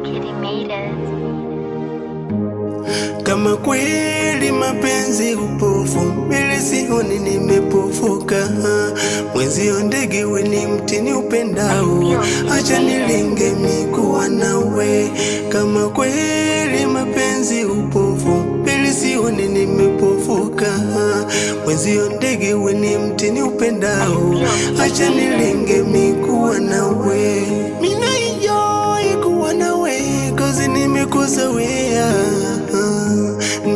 Kid made it. Kama kweli mapenzi upofu, mbele sioni nimepofuka. Mwenzio ndege we ni mtini upendao, acha nilinge mikuwa nawe. Kama kweli mapenzi upofu, mbele sioni nimepofuka. Mwenzio ndege we ni mtini upendao, acha nilinge mikuwa nawe. Mina enjoy kuwa nawe, cause nimekuzoea.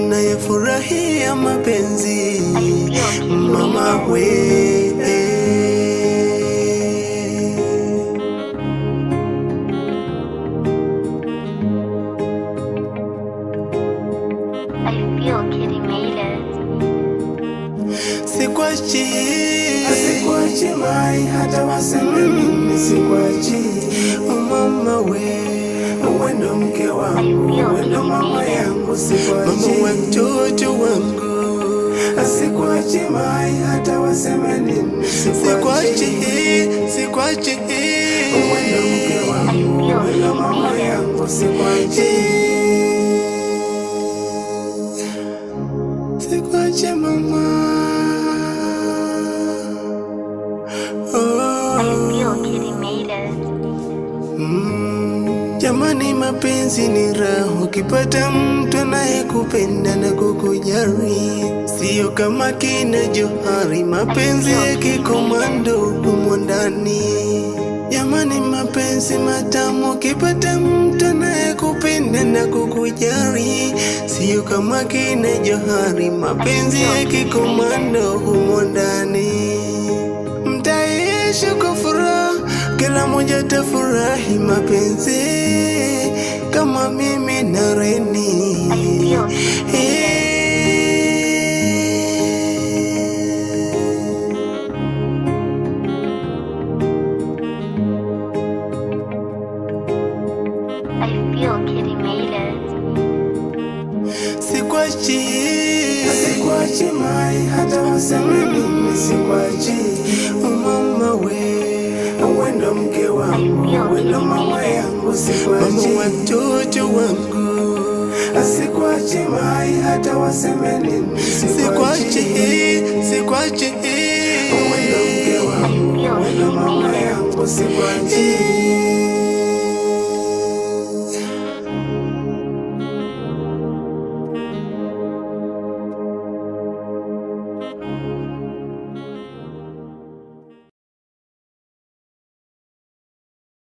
Nayafurahia mapenzi mama we. I feel Kid made it. Sikwachi mai, hata waseme mimi sikwachi. Mama we, wendo mke wangu, wendo mama yangu, sikwachi. Mama wa mtoto wangu, sikwachi mai, hata waseme mimi sikwachi. Sikwachi, wendo mke wangu, wendo mama yangu, sikwachi. Sikwachi mama. Jamani, mapenzi ni raha ukipata mtu anayekupenda na kukujali, sio kama kina Johari, mapenzi ya kikomando humo ndani. Jamani, mapenzi matamu ukipata mtu anayekupenda na kukujali, sio kama kina Johari, mapenzi ya kikomando humo ndani. Mtaishi kwa furaha, kila mmoja tafurahi mapenzi kama mimi na Reni. I feel Kid made it. Sikwachi mai, hata waseme mimi sikwachi. Mama we, wendo mke wangu, wendo mama yangu, sikwachi. Mama wa mtoto wangu, sikwachi mai, hata waseme mimi sikwachi. Sikwachi, wendo mke wangu, wendo mama yangu, sikwachi.